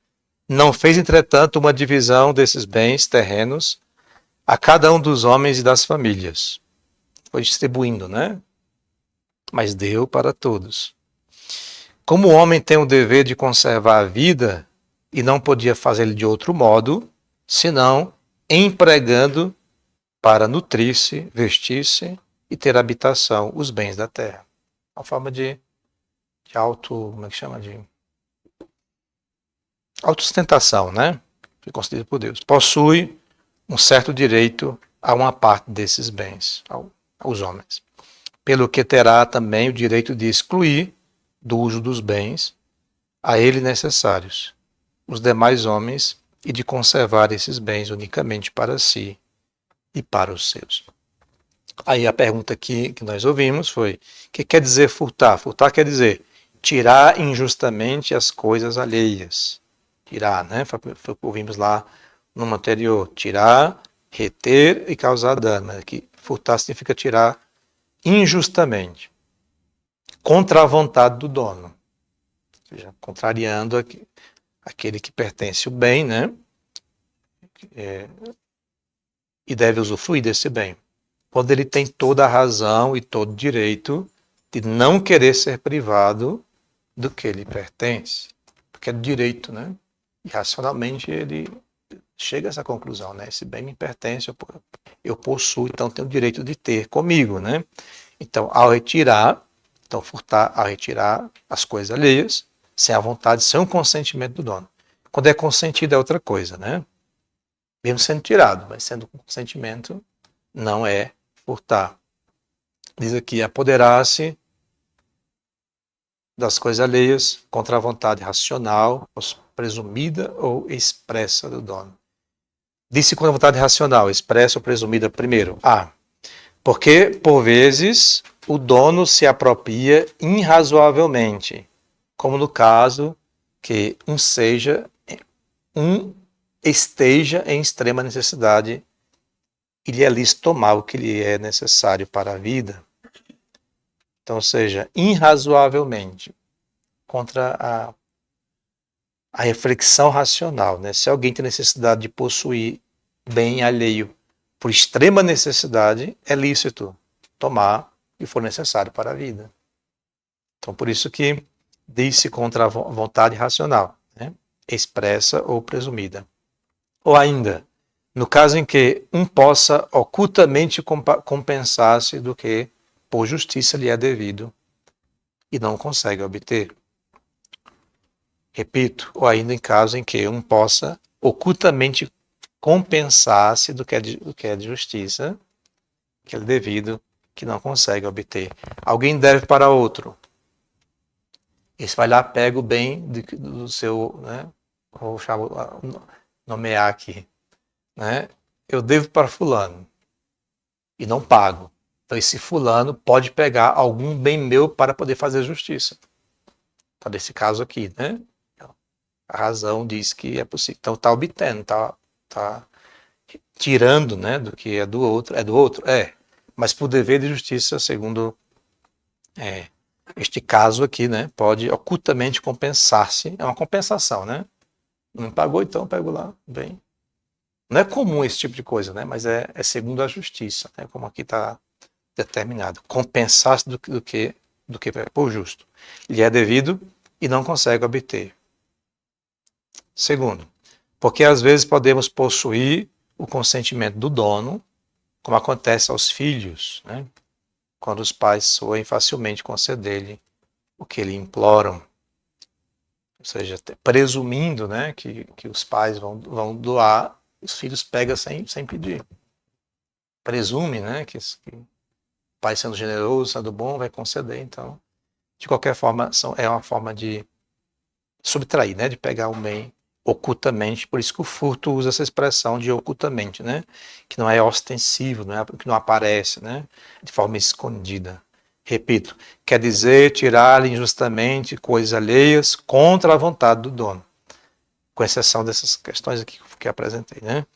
Não fez, entretanto, uma divisão desses bens terrenos a cada um dos homens e das famílias. Foi distribuindo, né? Mas deu para todos. Como o homem tem o dever de conservar a vida e não podia fazê-lo de outro modo, senão empregando para nutrir-se, vestir-se e ter habitação os bens da terra. Uma forma de como é que chama? De autossustentação, né? Foi concedido por Deus. Possui um certo direito a uma parte desses bens, aos homens. Pelo que terá também o direito de excluir do uso dos bens a ele necessários os demais homens e de conservar esses bens unicamente para si e para os seus. Aí a pergunta que nós ouvimos foi: o que quer dizer furtar? Furtar quer dizer tirar injustamente as coisas alheias. Tirar, né? Foi o que ouvimos lá no anterior. Tirar, reter e causar dano. Aqui, furtar significa tirar injustamente, contra a vontade do dono. Ou seja, contrariando aquele que pertence o bem, né? E deve usufruir desse bem. Quando ele tem toda a razão e todo o direito de não querer ser privado do que lhe pertence. Porque é direito, né? E racionalmente ele chega a essa conclusão, né? Esse bem me pertence, eu possuo, então tenho o direito de ter comigo, né? Então, furtar, ao retirar as coisas alheias, sem a vontade, sem o consentimento do dono. Quando é consentido é outra coisa, né? Mesmo sendo tirado, mas sendo com consentimento, não é furtar. Diz aqui, apoderar-se das coisas alheias contra a vontade racional, presumida ou expressa do dono. Disse com a vontade racional, expressa ou presumida primeiro. Porque, por vezes, o dono se apropria irrazoavelmente, como no caso que esteja em extrema necessidade e lhe é lícito tomar o que lhe é necessário para a vida. Então, seja, irrazoavelmente, contra a reflexão racional, né? Se alguém tem necessidade de possuir bem alheio por extrema necessidade, é lícito tomar o que for necessário para a vida. Então, por isso que diz-se contra a vontade racional, né? Expressa ou presumida. Ou ainda, no caso em que um possa ocultamente compensar-se do que por justiça lhe é devido e não consegue obter. Repito, ou ainda em caso em que um possa ocultamente compensar-se do que é de justiça, que é devido, que não consegue obter. Alguém deve para outro. Esse vai lá, pega o bem do seu, né? Vou nomear aqui, né? Eu devo para fulano e não pago. Então esse fulano pode pegar algum bem meu para poder fazer justiça. Então nesse caso aqui, né? A razão diz que é possível. Então está obtendo, está tirando, né, do que é do outro. É do outro? É. Mas por dever de justiça, segundo este caso aqui, né, pode ocultamente compensar-se. É uma compensação, né? Não me pagou, então eu pego lá. Bem. Não é comum esse tipo de coisa, né? Mas é segundo a justiça, né? Como aqui está determinado. Compensar-se do que é por justo. Lhe é devido e não consegue obter. Segundo, porque às vezes podemos possuir o consentimento do dono, como acontece aos filhos, né? Quando os pais soem facilmente conceder-lhe o que lhe imploram. Ou seja, presumindo, né, que os pais vão doar, os filhos pegam sem pedir. Presume, né, que o pai sendo generoso, sendo bom, vai conceder. Então, de qualquer forma, é uma forma de subtrair, né, de pegar o bem ocultamente. Por isso que o furto usa essa expressão de ocultamente, né, que não é ostensivo, que não aparece, né, de forma escondida. Repito, quer dizer tirar injustamente coisas alheias contra a vontade do dono, com exceção dessas questões aqui que apresentei, né?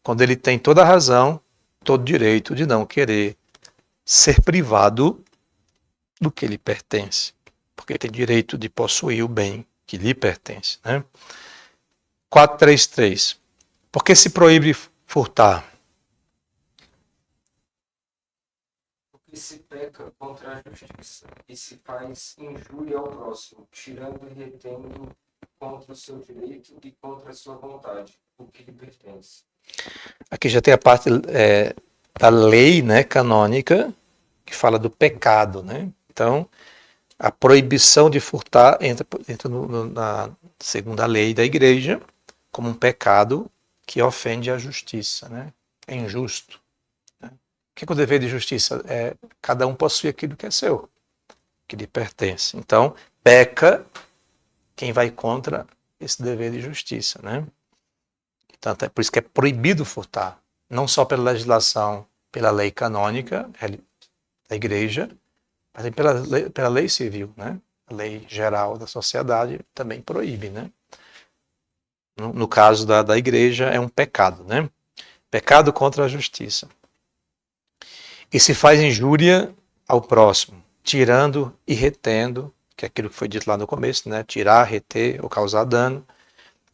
Quando ele tem toda a razão, todo direito de não querer ser privado do que lhe pertence, porque ele tem direito de possuir o bem que lhe pertence, né? 433. Por que se proíbe furtar? Porque se peca contra a justiça e se faz injúria ao próximo, tirando e retendo contra o seu direito e contra a sua vontade, o que lhe pertence. Aqui já tem a parte da lei, né, canônica, que fala do pecado, né? Então, a proibição de furtar entra na segunda lei da igreja como um pecado que ofende a justiça, né? É injusto. Né? O que é o dever de justiça? É cada um possui aquilo que é seu, que lhe pertence. Então, peca quem vai contra esse dever de justiça, né? Portanto, é por isso que é proibido furtar, não só pela legislação, pela lei canônica da igreja, mas pela lei civil, né? A lei geral da sociedade também proíbe, né? No caso da igreja, é um pecado, né? Pecado contra a justiça. E se faz injúria ao próximo, tirando e retendo, que é aquilo que foi dito lá no começo, né? Tirar, reter ou causar dano,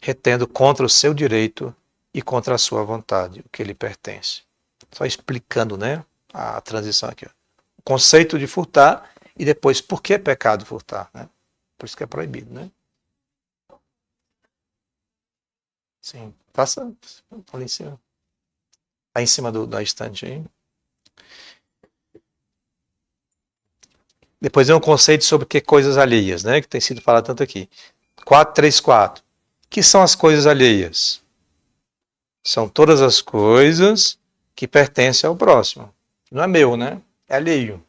retendo contra o seu direito e contra a sua vontade, o que lhe pertence. Só explicando, né, a transição aqui. Ó. O conceito de furtar e depois por que é pecado furtar, né? Por isso que é proibido, né? Sim, passa ali em cima. Aí em cima da estante aí. Depois vem um conceito sobre que coisas alheias, né, que tem sido falado tanto aqui. 434. Que são as coisas alheias? São todas as coisas que pertencem ao próximo. Não é meu, né? É alheio.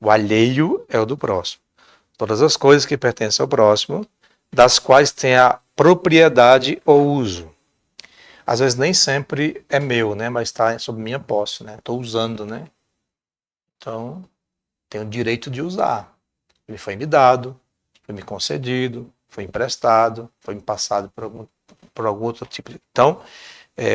O alheio é o do próximo. Todas as coisas que pertencem ao próximo, das quais tem a propriedade ou uso. Às vezes nem sempre é meu, né? Mas está sob minha posse, né? Estou usando, né? Então, tenho o direito de usar. Ele foi me dado, foi me concedido, foi emprestado, foi me passado por algum outro tipo de... Então,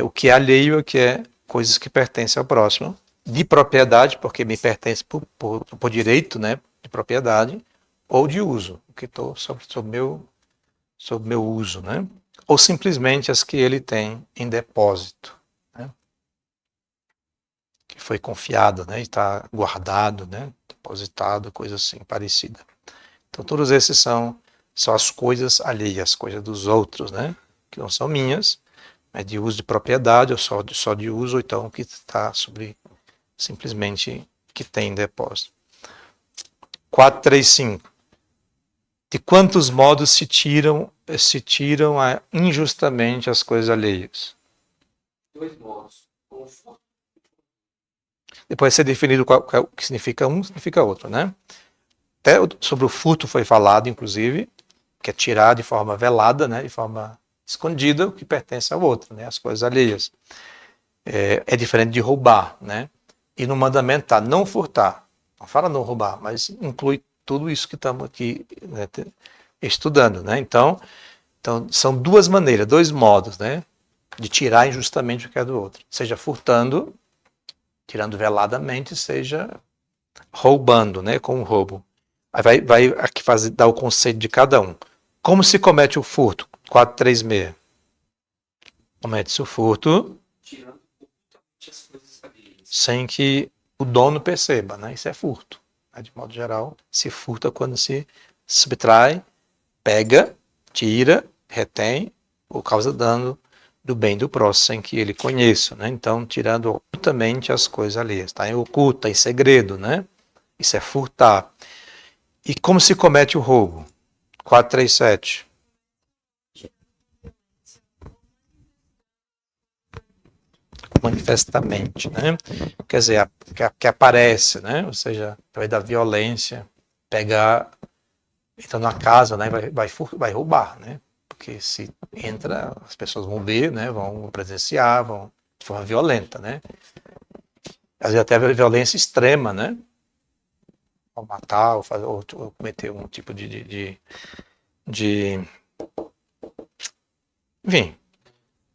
o que é alheio é que é coisas que pertencem ao próximo, de propriedade, porque me pertence por direito, né, de propriedade, ou de uso, que estou sob meu sobre meu uso, né? Ou simplesmente as que ele tem em depósito, né? Que foi confiado, né? E está guardado, né? Depositado, coisa assim parecida. Então todos esses são as coisas alheias, coisas dos outros, né? Que não são minhas, mas de uso de propriedade, ou só de uso, ou então que está sobre simplesmente que tem em depósito. 435. De quantos modos se tiram injustamente as coisas alheias? 2 modos. Com furto. Depois de ser definido o que significa um, significa outro, né? Até sobre o furto foi falado, inclusive, que é tirar de forma velada, né? De forma escondida o que pertence ao outro, né? As coisas alheias. É diferente de roubar, né? E no mandamento está não furtar. Não fala não roubar, mas inclui tudo isso que estamos aqui, né, estudando, né? Então, são duas maneiras, dois modos, né? De tirar injustamente o que é do outro. Seja furtando, tirando veladamente, seja roubando, né? Com o roubo. Aí vai aqui dar o conceito de cada um. Como se comete o furto? 436. Comete-se o furto Tirando totalmente as coisas alheias. sem que o dono perceba, né? Isso é furto. De modo geral, se furta quando se subtrai, pega, tira, retém ou causa dano do bem do próximo sem que ele conheça, né? Então, tirando ocultamente as coisas alheias, está em oculto, tá em segredo, né? Isso é furtar. E como se comete o roubo? 437. Manifestamente, né? Quer dizer, que aparece, né? Ou seja, através da violência, pegar, entra na casa, né? Vai roubar, né? Porque se entra, as pessoas vão ver, né? Vão presenciar, vão de forma violenta, né? Às vezes até a violência extrema, né? Ou matar, ou cometer um tipo de enfim,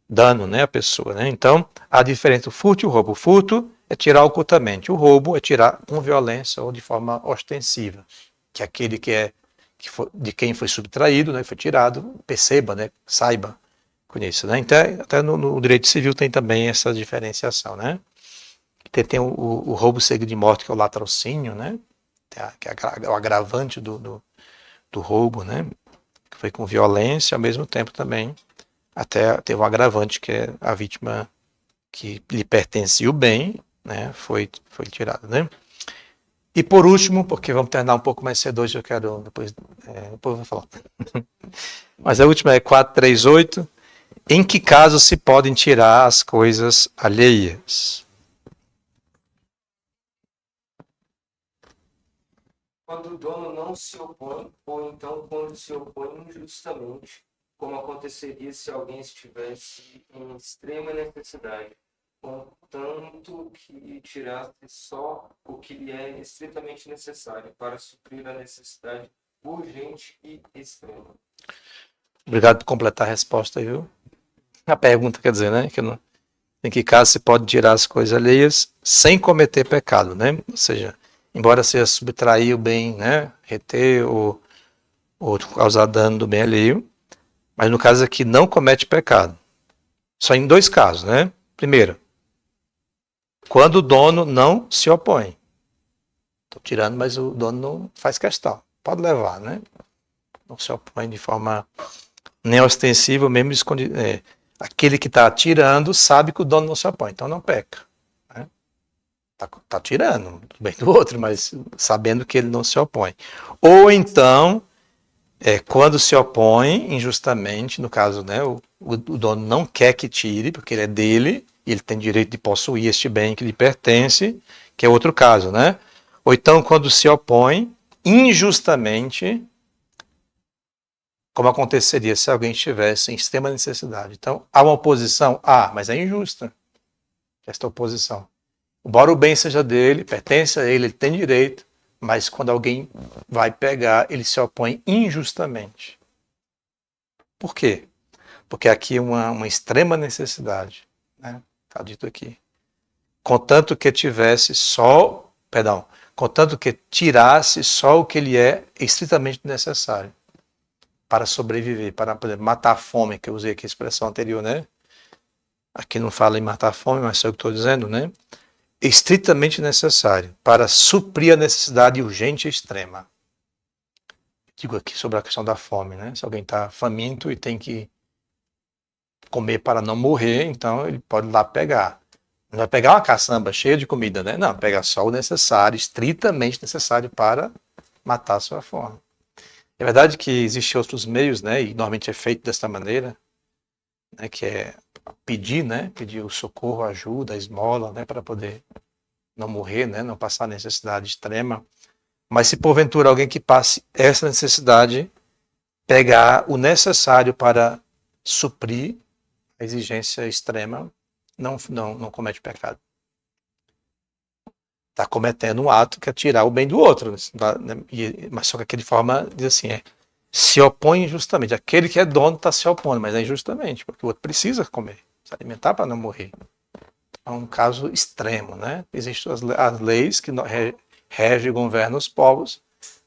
dano, né, à pessoa, né? Então, a diferença do furto e o roubo. O furto é tirar ocultamente, o roubo é tirar com violência ou de forma ostensiva, que é aquele de quem foi subtraído, né, foi tirado, perceba, né, saiba com isso, né? Então, até no direito civil tem também essa diferenciação, né? Tem o roubo seguido de morte, que é o latrocínio, né? Que é o agravante do roubo, né? Que foi com violência, ao mesmo tempo também até teve um agravante, que é a vítima que lhe pertencia o bem, né, foi tirada, né? E por último, porque vamos terminar um pouco mais cedo hoje, eu quero depois eu vou falar. Mas a última é 438. Em que casos se podem tirar as coisas alheias? Quando o dono não se opõe, ou então quando se opõe injustamente, como aconteceria se alguém estivesse em extrema necessidade, contanto que tirasse só o que lhe é estritamente necessário para suprir a necessidade urgente e extrema. Obrigado por completar a resposta aí, viu? A pergunta quer dizer, né? Em que caso se pode tirar as coisas alheias sem cometer pecado, né? Ou seja, embora seja subtrair o bem, né? Reter ou causar dano do bem alheio, mas no caso aqui não comete pecado. Só em dois casos, né? Primeiro, quando o dono não se opõe. Estou tirando, mas o dono não faz questão. Pode levar, né? Não se opõe de forma nem ostensiva, mesmo escondido. Aquele que está tirando sabe que o dono não se opõe, então não peca. Né? Tá tirando do bem do outro, mas sabendo que ele não se opõe. Ou então, quando se opõe injustamente, no caso, né, o dono não quer que tire, porque ele é dele, e ele tem direito de possuir este bem que lhe pertence, que é outro caso, né? Ou então, quando se opõe injustamente, como aconteceria se alguém estivesse em extrema necessidade. Então, há uma oposição? Mas é injusta esta oposição. Embora o bem seja dele, pertence a ele tem direito, mas quando alguém vai pegar, ele se opõe injustamente. Por quê? Porque aqui é uma extrema necessidade, né? Está dito aqui. Contanto que contanto que tirasse só o que lhe é estritamente necessário para sobreviver, para poder matar a fome, que eu usei aqui a expressão anterior, né? Aqui não fala em matar a fome, mas é o que estou dizendo, né? Estritamente necessário para suprir a necessidade urgente e extrema. Digo aqui sobre a questão da fome, né? Se alguém está faminto e tem que comer para não morrer, então ele pode ir lá pegar. Não vai pegar uma caçamba cheia de comida, né? Não, pega só o necessário, estritamente necessário para matar a sua fome. É verdade que existem outros meios, né? E normalmente é feito desta maneira, né? Que é pedir, né? Pedir o socorro, a ajuda, a esmola, né? Para poder não morrer, né? Não passar necessidade extrema. Mas se porventura alguém que passe essa necessidade, pegar o necessário para suprir a exigência extrema, não comete pecado. Está cometendo um ato que é tirar o bem do outro. Mas só que aquele forma diz assim, se opõe injustamente. Aquele que é dono está se opondo, mas é injustamente, porque o outro precisa comer, se alimentar para não morrer. É um caso extremo, né? Existem as leis que regem e governam os povos,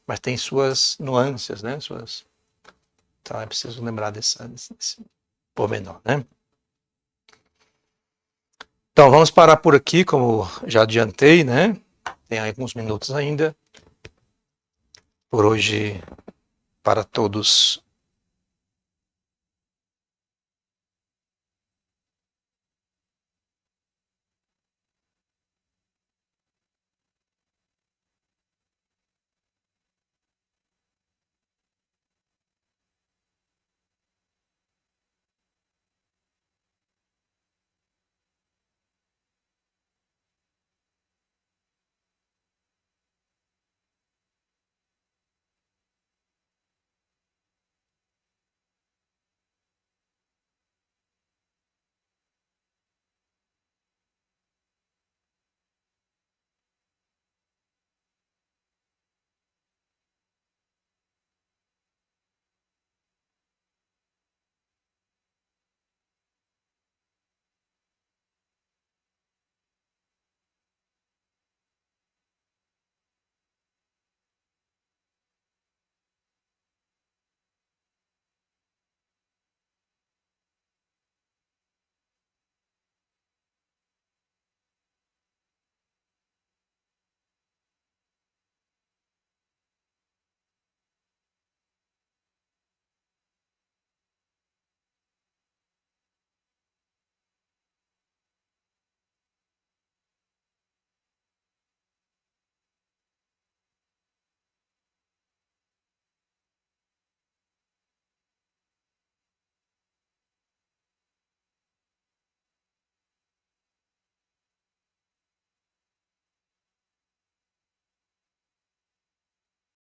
mas tem suas nuances, né? Então é preciso lembrar desse pormenor, né? Então vamos parar por aqui, como já adiantei, né? Tem alguns minutos ainda. Por hoje, para todos,